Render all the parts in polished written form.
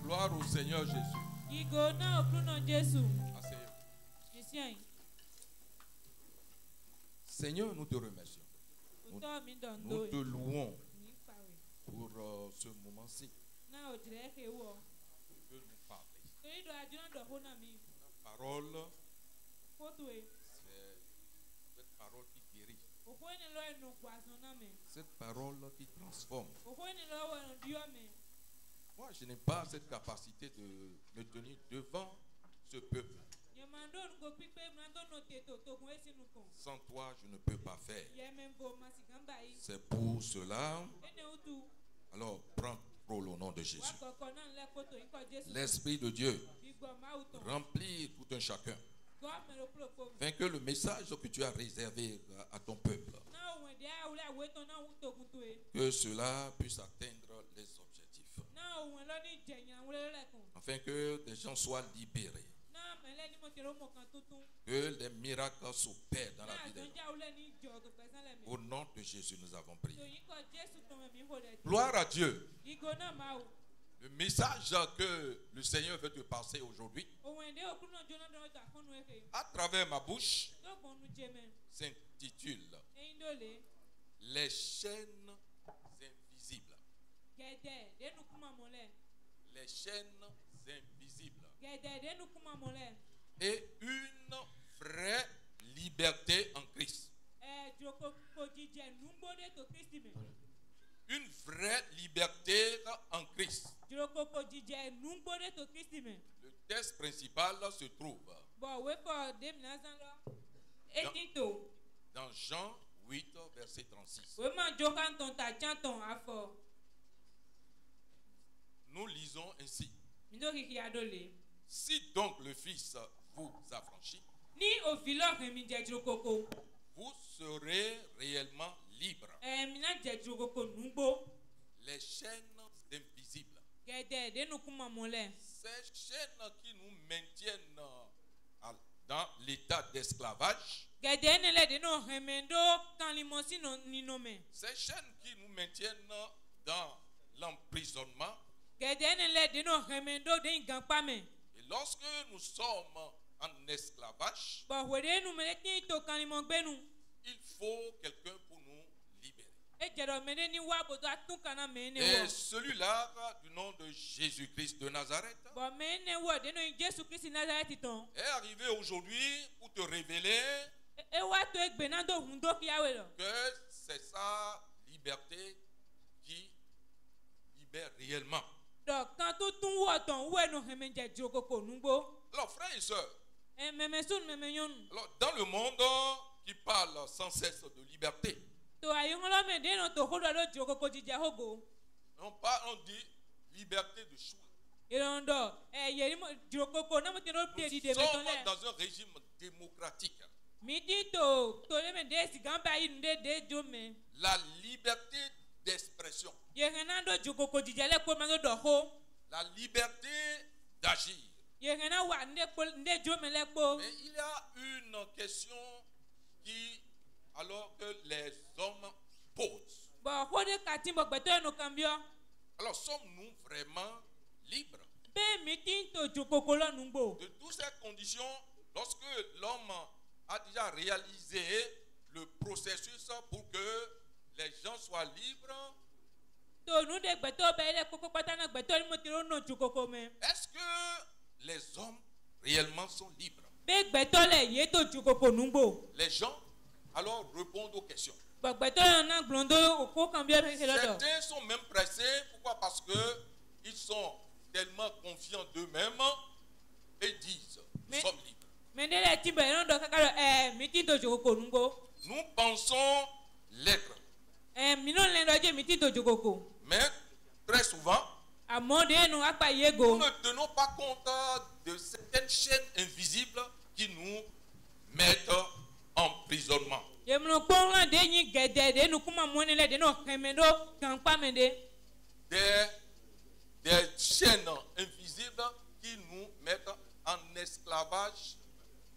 Gloire au Seigneur Jésus. Asseyez-vous. Seigneur, nous te remercions. Nous te louons pour ce moment-ci. Tu peux nous parler. La parole, c'est cette parole qui guérit. Cette parole qui transforme. Moi, je n'ai pas cette capacité de me tenir devant ce peuple. Sans toi, je ne peux pas faire. C'est pour cela. Alors, prends au nom de Jésus. L'Esprit de Dieu remplit tout un chacun. Afin que le message que tu as réservé à ton peuple, que cela puisse atteindre les objectifs. Afin que les gens soient libérés. Que les miracles s'opèrent dans la vie des gens. Au nom de Jésus, nous avons prié. Gloire à Dieu. Le message que le Seigneur veut te passer aujourd'hui, à travers ma bouche, s'intitule Les chaînes invisibles. Les chaînes invisibles. Et une vraie liberté en Christ. Une vraie liberté en Christ. Le texte principal se trouve dans Jean 8, verset 36. Nous lisons ainsi. Si donc le Fils vous affranchit, vous serez réellement libres. Les chaînes invisibles. Ces chaînes qui nous maintiennent dans l'état d'esclavage. Ces chaînes qui nous maintiennent dans l'emprisonnement. Et lorsque nous sommes en esclavage, il faut quelqu'un pour nous libérer. Et celui-là, du nom de Jésus-Christ de Nazareth, est arrivé aujourd'hui pour te révéler que c'est sa liberté qui libère réellement. Alors, frères et sœurs, alors, dans le monde qui parle sans cesse de liberté, on dit liberté de choix. Nous sommes dans un régime démocratique. La liberté d'expression. La liberté d'agir. Mais il y a une question qui, alors que les hommes posent. Alors, sommes-nous vraiment libres? De toutes ces conditions, lorsque l'homme a déjà réalisé le processus pour que les gens soient libres, est-ce que les hommes réellement sont libres? Les gens alors répondent aux questions. Certains sont même pressés. Pourquoi? Parce qu'ils sont tellement confiants d'eux-mêmes et disent, nous sommes libres. Nous pensons l'être. Mais très souvent, nous ne tenons pas compte de certaines chaînes invisibles qui nous mettent en emprisonnement. Des chaînes invisibles qui nous mettent en esclavage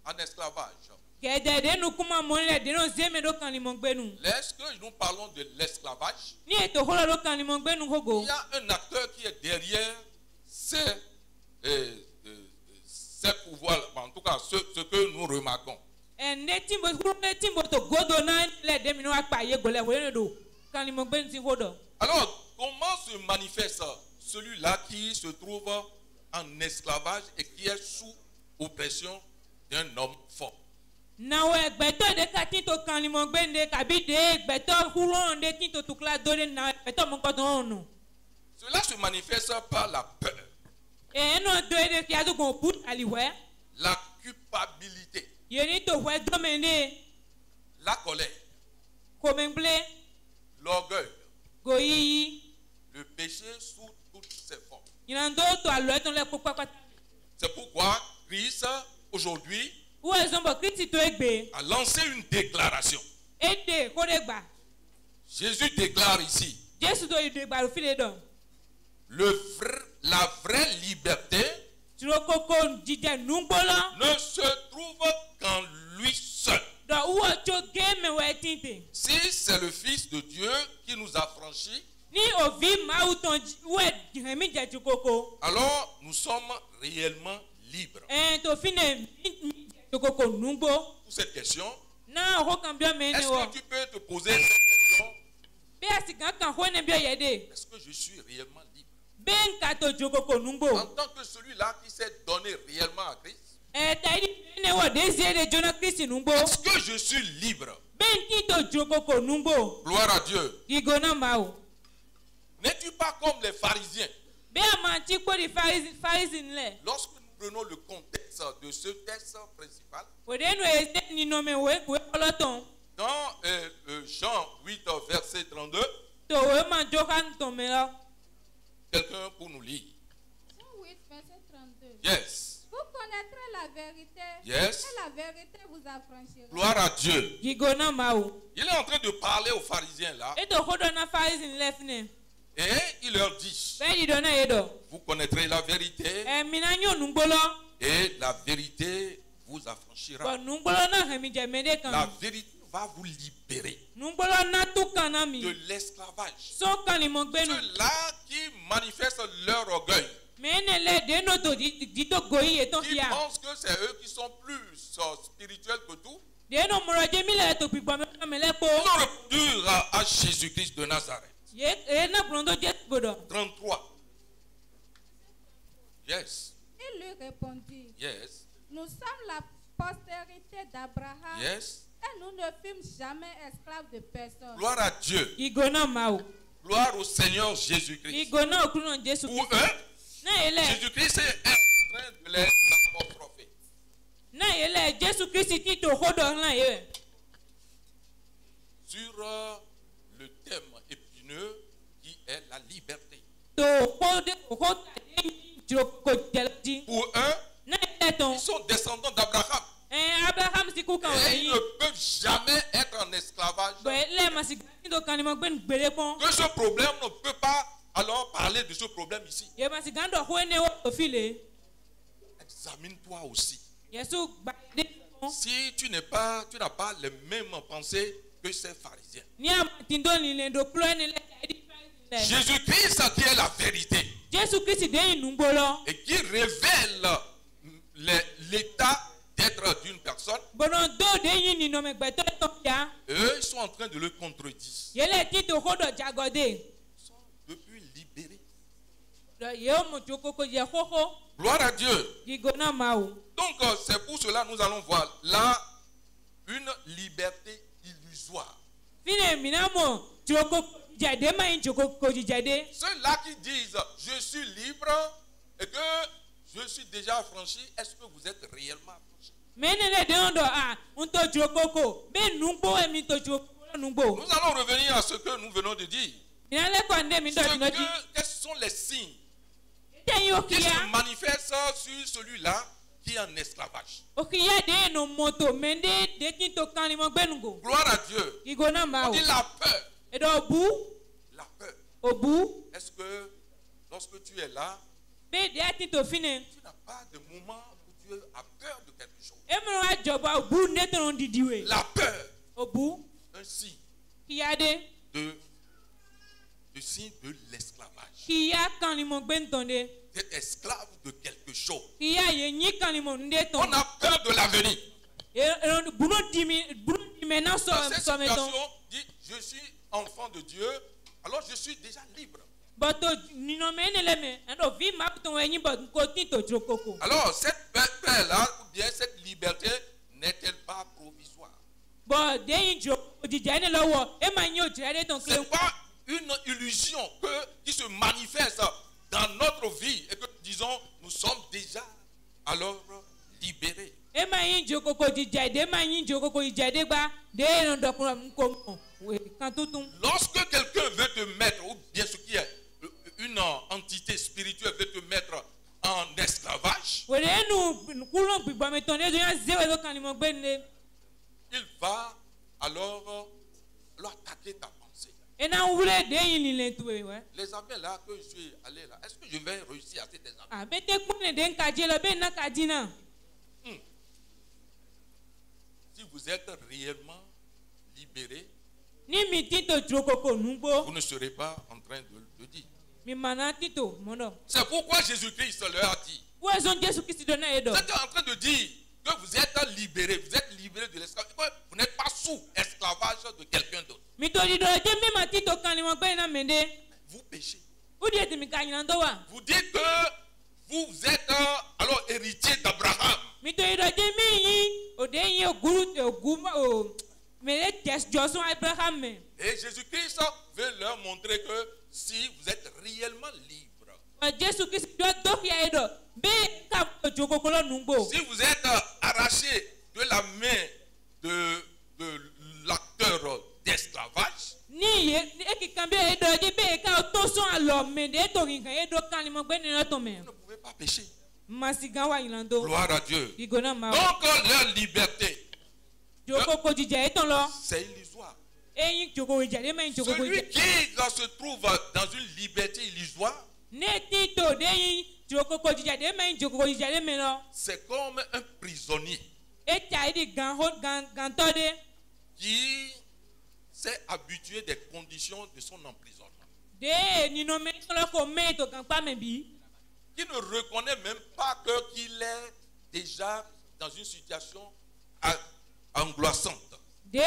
en esclavage. Lorsque nous parlons de l'esclavage, il y a un acteur qui est derrière ces pouvoirs, en tout cas ce que nous remarquons. Alors, comment se manifeste celui-là qui se trouve en esclavage et qui est sous oppression d'un homme fort? Cela se manifeste par la peur, la culpabilité, la colère, l'orgueil, le péché sous toutes ses formes. C'est pourquoi Christ aujourd'hui a lancé une déclaration. Jésus déclare ici, la vraie liberté ne se trouve qu'en lui seul. Si c'est le Fils de Dieu qui nous a franchis, alors nous sommes réellement libres. Pour cette question, est-ce que tu peux te poser cette question? Est-ce que je suis réellement libre? En tant que celui-là qui s'est donné réellement à Christ, est-ce que je suis libre? Gloire à Dieu. N'es-tu pas comme les pharisiens? Lorsque nous prenons le contexte de ce texte principal, dans Jean 8, verset 32, quelqu'un pour nous lire. Jean 8, verset 32. Yes. Vous connaîtrez la vérité. Yes. Et la vérité vous affranchira. Gloire à Dieu. Il est en train de parler aux pharisiens là. Et il leur dit, vous connaîtrez la vérité et la vérité vous affranchira. La vérité va vous libérer de l'esclavage. Ceux-là qui manifestent leur orgueil, qui pensent que c'est eux qui sont plus spirituels que tout, ils ont répondu à Jésus-Christ de Nazareth. 33. Yes. Il lui répondit, Yes. nous sommes la postérité d'Abraham. Yes. Et nous ne fûmes jamais esclaves de personne. Gloire à Dieu. Gloire au Seigneur Jésus-Christ. Pour eux, Jésus-Christ est en train de les apostropher. Sur le thème épineux qui est la liberté. Pour eux, ils sont descendants d'Abraham. Et ils ne peuvent jamais être en esclavage. Que ce problème ne peut pas alors parler de ce problème ici. Examine-toi aussi. Si tu n'as pas les mêmes pensées que ces pharisiens. Jésus-Christ qui est la vérité et qui révèle l'état d'être d'une personne, eux ils sont en train de le contredire. Ils sont depuis libérés. Gloire à Dieu. Donc c'est pour cela que nous allons voir là une liberté illusoire. Ceux-là qui disent je suis libre et que je suis déjà affranchi, est-ce que vous êtes réellement affranchi? Nous allons revenir à ce que nous venons de dire. Quels sont les signes qui se manifestent sur celui-là qui est en esclavage? Gloire à Dieu. On dit la peur. La peur. Est-ce que lorsque tu es là, tu n'as pas de moment où tu as peur de quelque chose. La peur, un signe de signe de l'esclavage. D'être esclave de quelque chose. On a peur de l'avenir. Dans cette situation, dit, je suis enfant de Dieu, alors je suis déjà libre. Alors cette paix-là, ou bien cette liberté, n'est-elle pas provisoire? C'est pas une illusion qui se manifeste dans notre vie et que nous disons, nous sommes déjà alors libérés. Lorsque quelqu'un veut te mettre, ou bien ce qui est une entité spirituelle veut te mettre en esclavage, il va alors attaquer ta pensée. Les amis là que je suis allé là, est-ce que je vais réussir à cet examen? Si vous êtes réellement libéré, vous ne serez pas en train de le dire. C'est pourquoi Jésus-Christ leur a dit. Vous êtes en train de dire que vous êtes libéré de l'esclavage. Vous n'êtes pas sous esclavage de quelqu'un d'autre. Vous péchez. Vous dites que vous êtes alors héritier d'Abraham. Et Jésus-Christ veut leur montrer que si vous êtes réellement libre, si vous êtes arraché de la main de l'acteur d'esclavage, vous ne pouvez pas pécher. Gloire à Dieu. Donc leur liberté, c'est illusoire. Celui qui se trouve dans une liberté illusoire, c'est comme un prisonnier qui s'est habitué des conditions de son emprisonnement, qui ne reconnaît même pas qu'il est déjà dans une situation angoissante. Et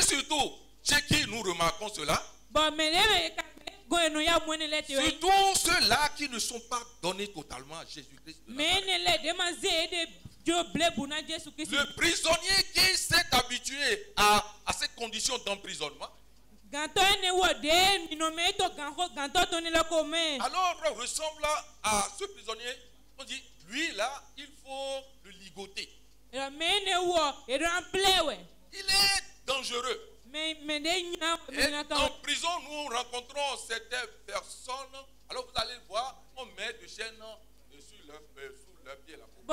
surtout, chez qui nous remarquons cela, surtout ceux-là qui ne sont pas donnés totalement à Jésus-Christ. Le prisonnier qui s'est habitué à ces conditions d'emprisonnement, alors ressemble à ce prisonnier. On dit, lui là, il faut le ligoter. Il est dangereux. Et en prison, nous rencontrons certaines personnes. Alors vous allez voir, on met des chaînes sous leur pied là. Vous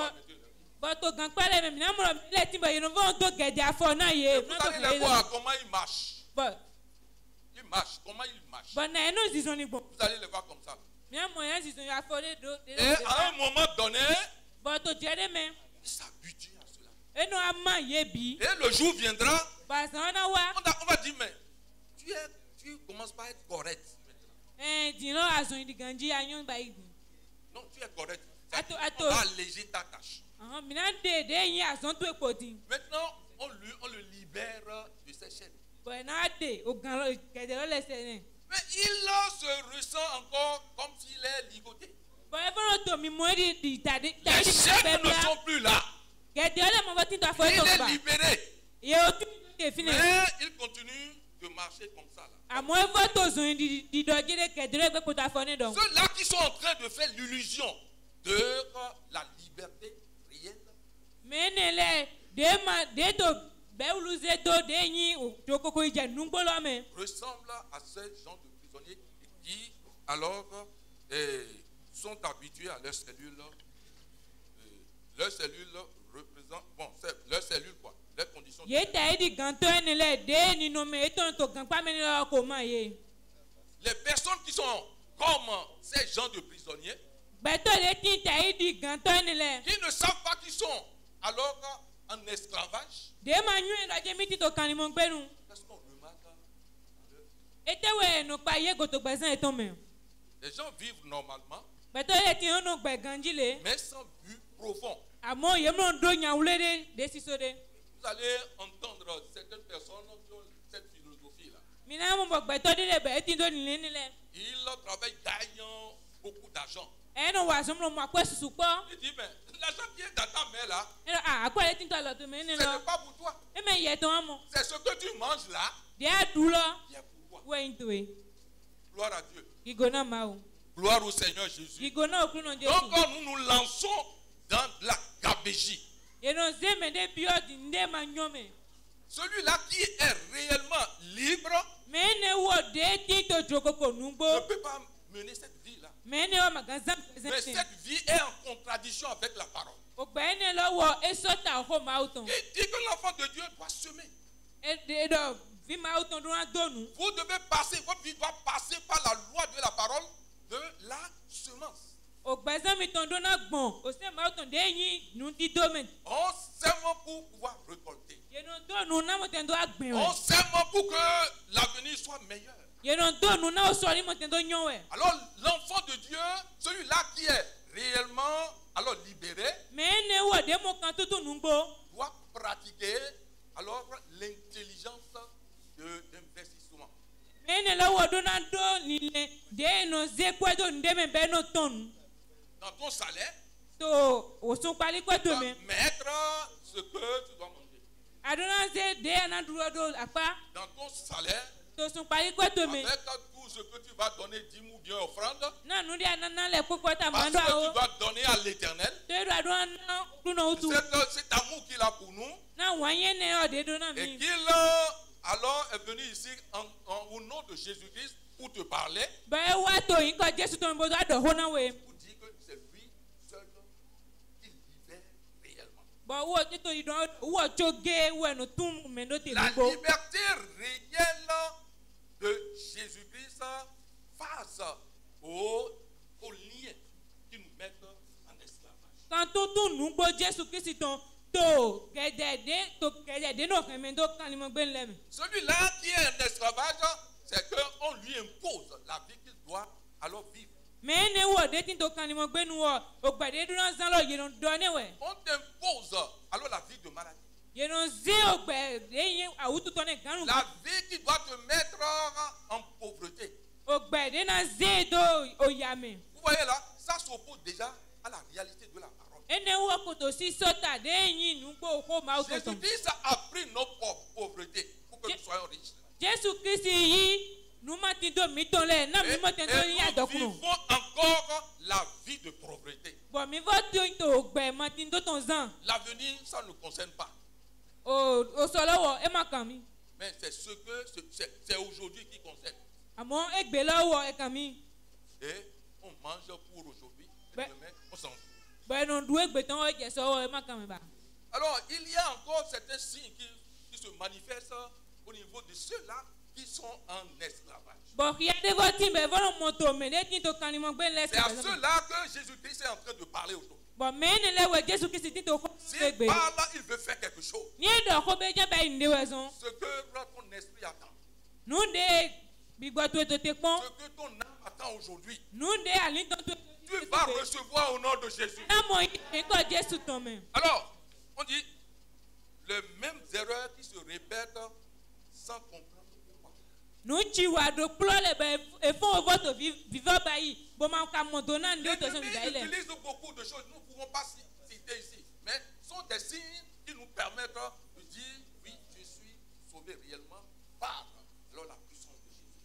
allez les voir comment ils marchent. Ils marchent, comment ils marchent. Vous allez les voir comme ça. Et à un moment donné, ils s'habituent à cela. Et le jour viendra, on va dire, mais tu commences pas à être correct maintenant. Non, tu es correct. On va alléger ta tâche. Maintenant, on le libère de ses chaînes. Mais il se ressent encore comme s'il est ligoté. Les chaînes ne sont plus là. Il est libéré. Mais il continue de marcher comme ça. Ceux-là qui sont en train de faire l'illusion de la liberté réelle ressemble à ces gens de prisonniers qui alors sont habitués à leur cellule. Leur cellule représente, bon, c'est leur cellule quoi, leurs conditions. Les personnes qui sont comme ces gens de prisonniers qui ne savent pas qui sont alors en esclavage. Qu'est-ce qu'on remarque? Les gens vivent normalement, mais sans but profond. Vous allez entendre certaines personnes qui ont cette philosophie-là. Ils travaillent gagnant beaucoup d'argent. Il dit, mais l'argent qui est dans ta main là, ce n'est pas pour toi. C'est ce que tu manges là qui est pour toi. Gloire à Dieu. Gloire au Seigneur Jésus. Donc nous nous lançons dans la gabégie. Celui-là qui est réellement libre ne peut pas mener cette vie-là. Mais cette vie est en contradiction avec la parole. Il dit que l'enfant de Dieu doit semer. Vous devez passer, votre vie doit passer par la loi de la parole de la semence. On sème pour pouvoir récolter. On sème pour que l'avenir soit meilleur. Alors l'enfant de Dieu, celui-là qui est réellement alors libéré, doit pratiquer alors l'intelligence d'investissement. Dans ton salaire, tu dois mettre ce que tu dois manger. Dans ton salaire, avec tout ce que tu vas donner, 10 ou bien offrande, parce que tu dois donner à l'Éternel. Cet amour qu'il a pour nous, et qu'il alors est venu ici au nom de Jésus-Christ pour te parler, pour dire que c'est lui seul qui libère réellement. La liberté réelle de Jésus-Christ face aux liens qui nous mettent en esclavage. Celui-là qui est en esclavage, c'est qu'on lui impose la vie qu'il doit alors vivre. On t'impose alors la vie de maladie. La vie qui doit te mettre en pauvreté. Vous voyez là, ça s'oppose déjà à la réalité de la parole. Jésus-Christ a pris nos pauvretés pour que nous soyons riches. Et nous vivons encore la vie de pauvreté. L'avenir, ça ne nous concerne pas. Mais c'est c'est aujourd'hui qui concerne. Et on mange pour aujourd'hui. Demain, on s'en fout. Alors, il y a encore certains signes qui se manifestent au niveau de ceux-là qui sont en esclavage. C'est à ceux-là que Jésus-Christ est en train de parler aujourd'hui. S'il parle, il veut faire quelque chose. Ce que ton esprit attend. Ce que ton âme attend aujourd'hui. Tu vas recevoir au nom de Jésus. Alors, on dit les mêmes erreurs qui se répètent sans comprendre pourquoi. L'Église utilise beaucoup de choses. Nous ne pouvons pas citer ici. Mais ce sont des signes qui nous permettent de dire oui, je suis sauvé réellement par alors la puissance de Jésus.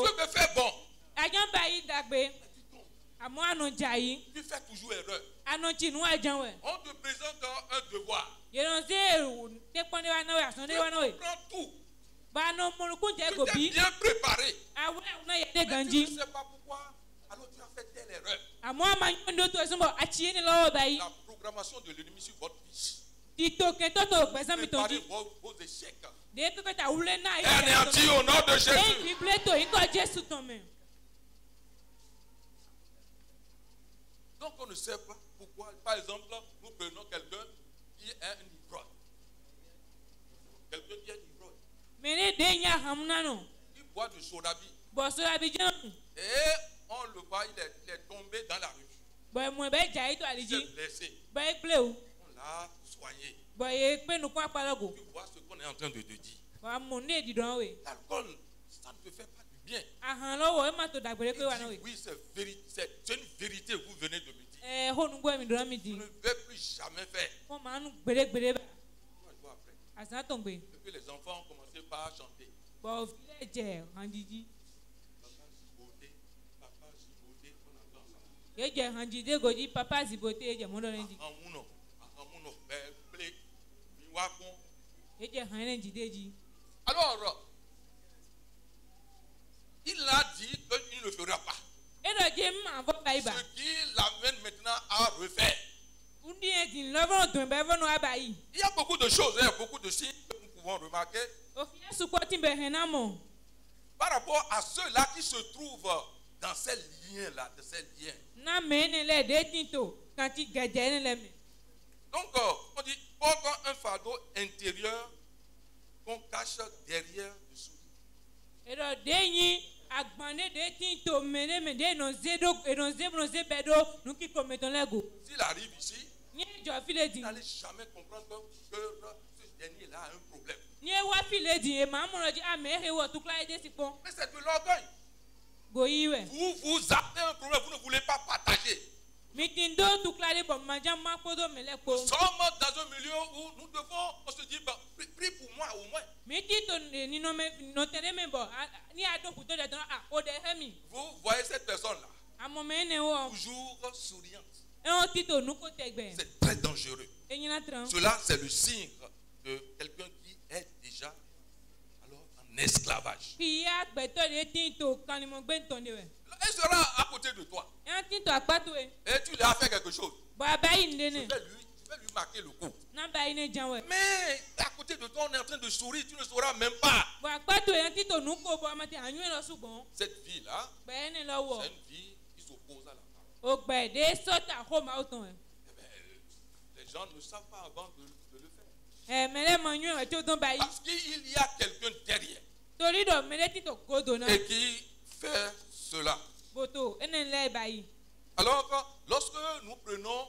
Tu me fais bon. Tu fais toujours erreur. On te présente un devoir. Tu comprends tout. Tu t'es bien préparé. Mais tu ne sais pas pourquoi. Alors tu as fait telle erreur. La programmation de l'ennemi sur votre vie Préparez vos échecs. Anéantis au nom de Jésus. Donc on ne sait pas pourquoi. Par exemple, nous prenons quelqu'un qui est un ivrogne. Quelqu'un qui est ivrogne. Il boit du sodabi. Et on le voit, il est tombé dans la rue. Il s'est blessé. On l'a soigné. Tu vois ce qu'on est en train de te dire. L'alcool, ça ne te fait pas du bien. Oui, c'est une vérité, vous venez de me dire. Vous ne devez plus jamais faire. Et puis les enfants ont commencé par chanter. Papa Giboté, on alors, il a dit qu'il ne fera pas. Ce qui l'amène maintenant à refaire. Il y a beaucoup de choses, il y a beaucoup de signes que nous pouvons remarquer par rapport à ceux-là qui se trouvent dans ces liens-là, de ces liens. Donc, on dit, porte un fardeau intérieur qu'on cache derrière le sourire. S'il arrive ici, vous n'allez jamais comprendre que ce dernier-là a un problème. Mais c'est de l'orgueil. Vous avez un problème, vous ne voulez pas partager. Nous sommes dans un milieu où nous devons, on se dit, prie pour moi au moins. Vous voyez cette personne-là, toujours souriante. C'est très dangereux. Cela, c'est le signe de quelqu'un qui est déjà alors en esclavage. Elle sera à côté de toi. Et tu lui as fait quelque chose. Tu vais lui marquer le coup. Mais à côté de toi, on est en train de sourire, tu ne sauras même pas. Cette vie-là, c'est une vie qui s'oppose à la parole. Les gens ne savent pas avant de le faire. Parce qu'il y a quelqu'un derrière et qui fait cela. Alors, lorsque nous prenons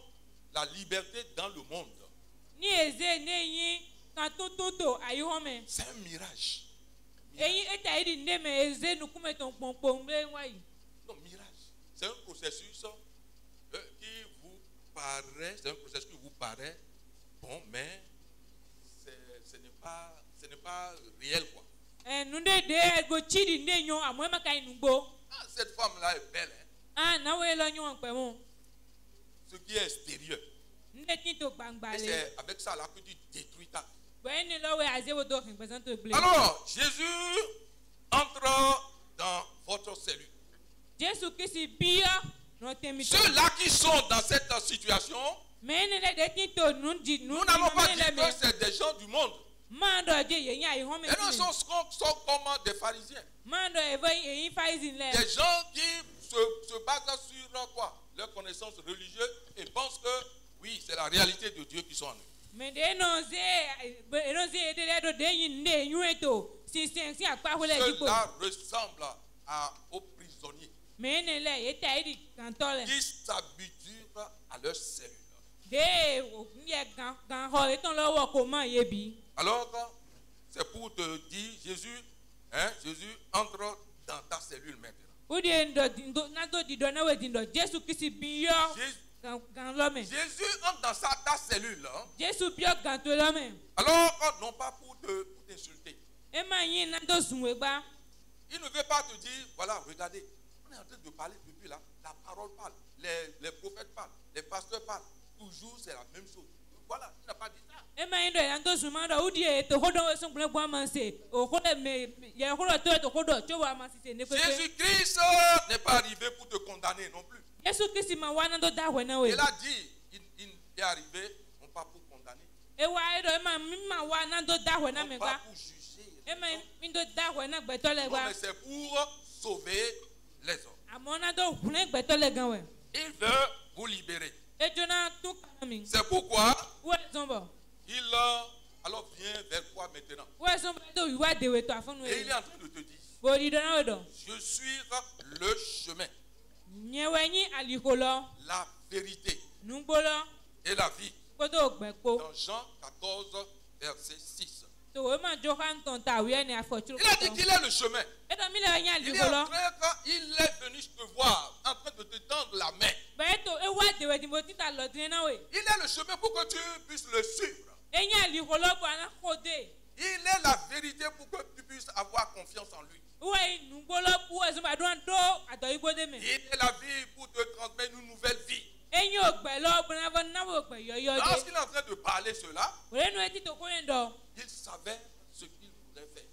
la liberté dans le monde, c'est un mirage. Non, mirage. C'est un processus qui vous paraît bon, mais ce n'est pas réel, quoi. Cette femme-là est belle. Hein? Ce qui est extérieur. Et c'est avec ça là que tu détruis ta. Alors, Jésus entre dans votre cellule. Ceux-là qui sont dans cette situation, nous n'allons pas dire que c'est des gens du monde. Et nous sont comme des pharisiens. Des gens qui se basent sur quoi? Leur connaissance religieuse et pensent que oui, c'est la réalité de Dieu qui sont en eux. Cela ressemble aux prisonniers qui s'habituent à leur cellule. Alors, c'est pour te dire, Jésus entre dans ta cellule maintenant. Jésus entre dans ta cellule. Alors, non pas pour t'insulter. Il ne veut pas te dire, voilà, regardez, on est en train de parler depuis là, la parole parle, les prophètes parlent, les pasteurs parlent, toujours c'est la même chose. Voilà, il n'a pas dit ça. Jésus-Christ n'est pas arrivé pour te condamner non plus. Il a dit, il est arrivé non pas pour condamner, On va vous juger. Non, mais c'est pour sauver les hommes. Il veut vous libérer. C'est pourquoi il alors vient vers toi maintenant. Et il est en train de te dire, je suis le chemin, la vérité et la vie. Dans Jean 14, verset 6. Il a dit qu'il est le chemin. Il est venu te voir, en train de te tendre la main. Il est le chemin pour que tu puisses le suivre. Il est la vérité pour que tu puisses avoir confiance en lui. Il est la vie pour te transmettre une nouvelle vie. Lorsqu'il est en train de parler cela, il savait ce qu'il voulait faire.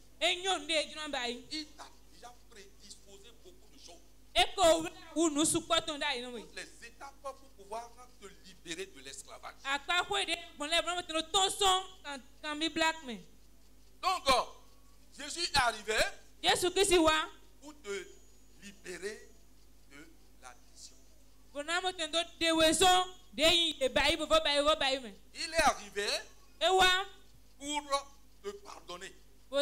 Il t'a déjà prédisposé beaucoup de choses. Toutes les étapes pour pouvoir te libérer de l'esclavage. Donc, Jésus est arrivé pour te libérer de l'addiction. Il est arrivé pour te pardonner. Il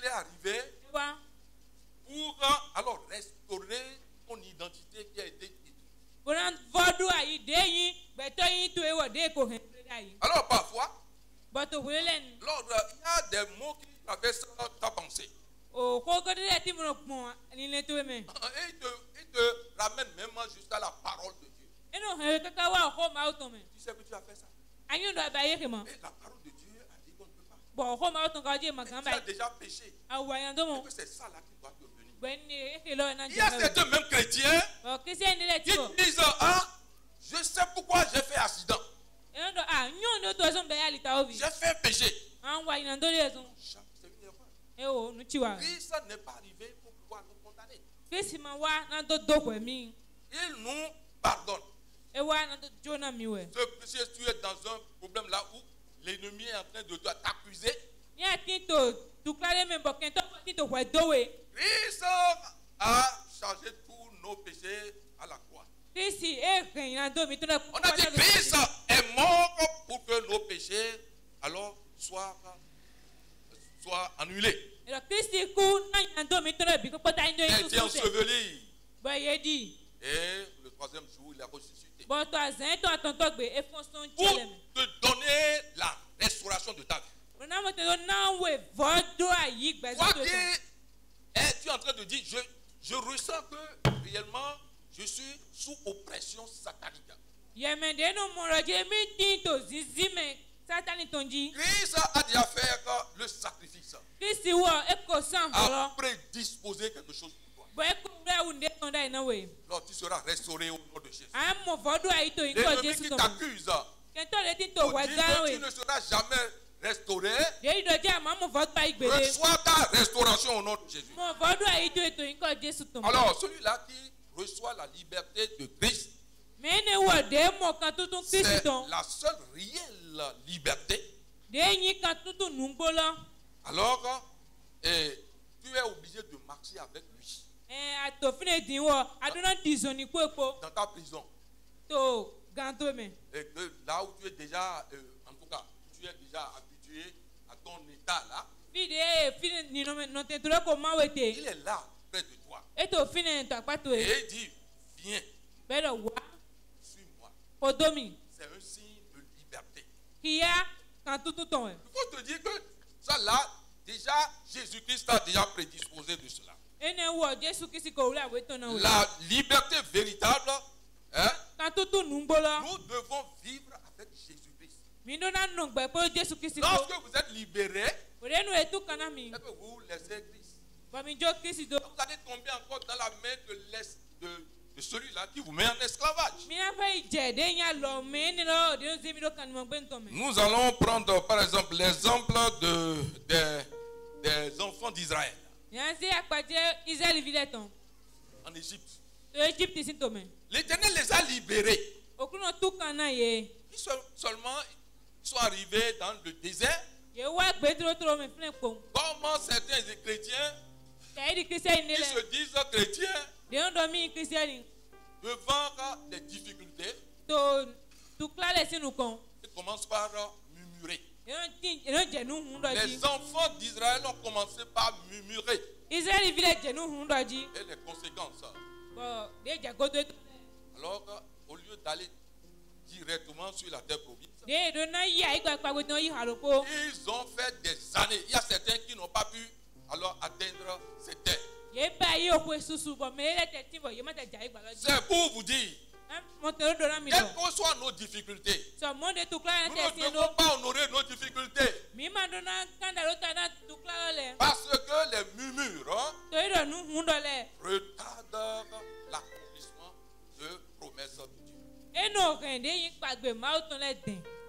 est arrivé pour alors restaurer ton identité qui a été détruite. Alors parfois, il y a des mots qui traversent ta pensée. Et il te ramène même jusqu'à la parole de Dieu. Tu sais que tu as fait ça. Et la parole de Dieu a dit qu'on ne peut pas. Tu as déjà péché. Et que c'est ça là qui doit te venir. Il y a certains mêmes chrétiens qui disent, je sais pourquoi j'ai fait accident. J'ai fait péché. C'est une erreur. Christ n'est pas arrivé pour pouvoir nous condamner. Il nous pardonne. Si tu es dans un problème là où l'ennemi est en train de t'accuser, Christ a chargé tous nos péchés à la croix. On a dit Christ est mort pour que nos péchés alors soient annulés. Il a été enseveli. Et le troisième jour, il a ressuscité. Pour te donner la restauration de ta vie. Toi qui es-tu en train de dire, je ressens que réellement je suis sous oppression satanique. Christ a déjà fait le sacrifice. A prédisposé quelque chose pour toi. Alors tu seras restauré au nom de Jésus. L'ennemi qui t'accuse pour dire que tu ne seras jamais restauré, reçois ta restauration au nom de Jésus. Alors celui-là qui reçoit la liberté de Christ, c'est la seule réelle liberté. Alors, tu es obligé de marcher avec lui. Dans ta prison. Et que là où tu es déjà, en tout cas, tu es déjà habitué à ton état là. Il est là, près de toi. Et il dit, viens. Suis-moi. C'est un signe de liberté. Il faut te dire que ça là, déjà, Jésus-Christ a déjà prédisposé de cela. La liberté véritable, nous devons vivre avec Jésus-Christ. Lorsque vous êtes libéré, et que vous laissez Christ, vous allez tomber encore dans la main de celui-là qui vous met en esclavage. Nous allons prendre par exemple l'exemple des enfants d'Israël en Égypte. L'Éternel les a libérés. Seulement sont arrivés dans le désert, comment certains chrétiens qui se disent chrétiens devant des difficultés, ils commencent par murmurer. Les enfants d'Israël ont commencé par murmurer. Et les conséquences. Alors, au lieu d'aller directement sur la terre promise, ils ont fait des années. Il y a certains qui n'ont pas pu alors atteindre cette terre. C'est pour vous dire, quelles que soient nos difficultés, nous ne devons pas honorer nos difficultés. Parce que les murmures retardent l'accomplissement de promesses de Dieu.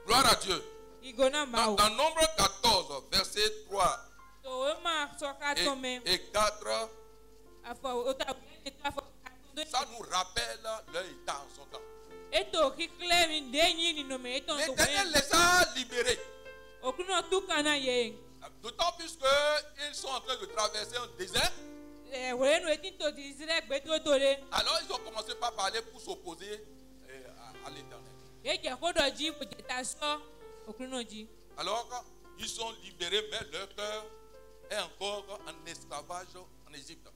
Gloire à Dieu. Dans Nombre 14, verset 3 et 4, ça nous rappelle leur état en son temps. L'Éternel les a libérés. D'autant plus qu'ils sont en train de traverser un désert. Alors ils ont commencé par parler pour s'opposer à l'Éternel. Alors ils sont libérés, mais leur cœur est encore en esclavage en Égypte.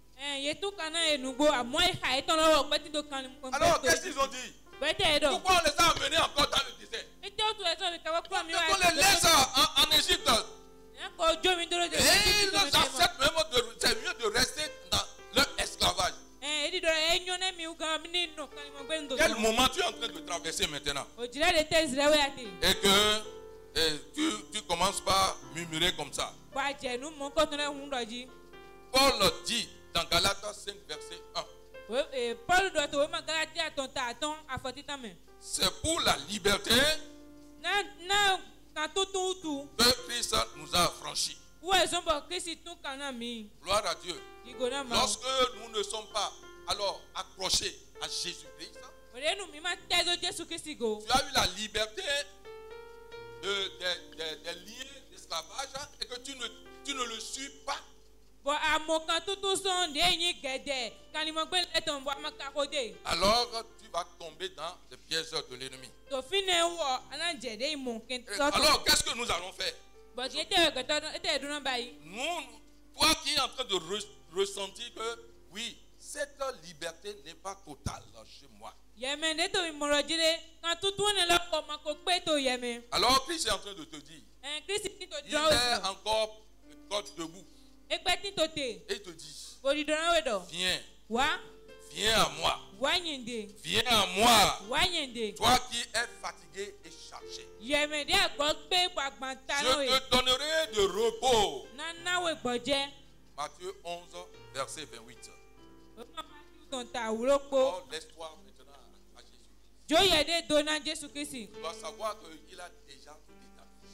Alors qu'est-ce qu'ils ont dit? Pourquoi on les a amenés encore dans le désert? On les laisse en Égypte. Et ils acceptent même c'est mieux de rester dans leur esclavage. Quel moment tu es en train de traverser maintenant? Et que tu commences par murmurer comme ça. Paul dit dans Galates 5 verset 1. C'est pour la liberté que Christ nous a affranchis. Gloire à Dieu. Lorsque nous ne sommes pas alors accrochés à Jésus-Christ, tu as eu la liberté des liens d'esclavage et que tu ne le suis pas. Alors tu vas tomber dans les pièges de l'ennemi. Alors qu'est-ce que nous allons faire? Nous, toi qui es en train de ressentir que oui, cette liberté n'est pas totale chez moi. Alors Christ est en train de te dire, il est encore debout. Et il te dit, viens à moi. Viens à moi. Toi qui es fatigué et chargé. Je te donnerai de repos. Matthieu 11, verset 28. Oh, laisse-toi maintenant à Jésus. Tu dois savoir qu'il a déjà tout établi.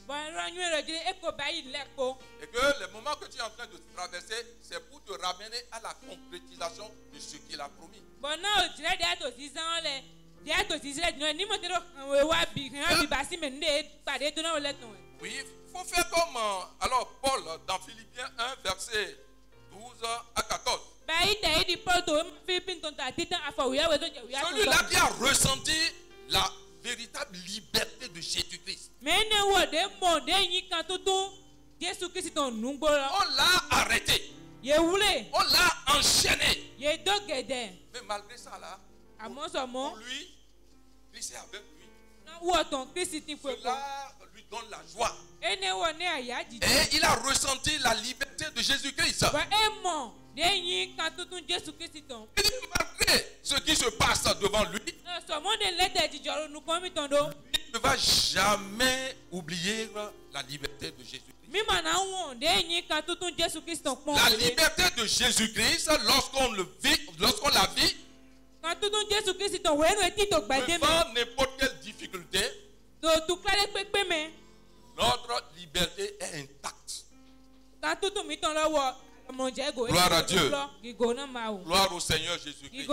Et que le moment que tu es en train de traverser, c'est pour te ramener à la concrétisation de ce qu'il a promis. Oui, il faut faire comme alors Paul dans Philippiens 1, verset 12 à 14. Celui-là qui a ressenti la véritable liberté de Jésus-Christ. On l'a arrêté. On l'a enchaîné. Mais malgré ça là, pour lui, Christ est avec lui. Cela lui donne la joie. Et il a ressenti la liberté de Jésus-Christ. Et malgré ce qui se passe devant lui, il ne va jamais oublier la liberté de Jésus-Christ. La liberté de Jésus-Christ, lorsqu'on la vit, devant n'importe quelle difficulté, notre liberté est intacte. Gloire à Dieu. Gloire au Seigneur Jésus-Christ.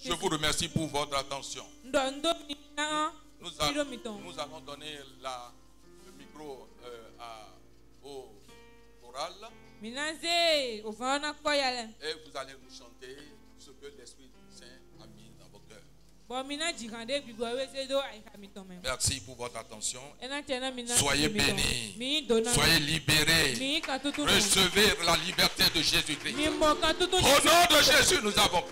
Je vous remercie pour votre attention. Nous allons donner micro au choral. Et vous allez nous chanter ce que l'Esprit Saint a mis dans vos cœurs. Merci pour votre attention. Soyez bénis. Soyez libérés. Recevez la liberté de Jésus-Christ. Au nom de Jésus, nous avons.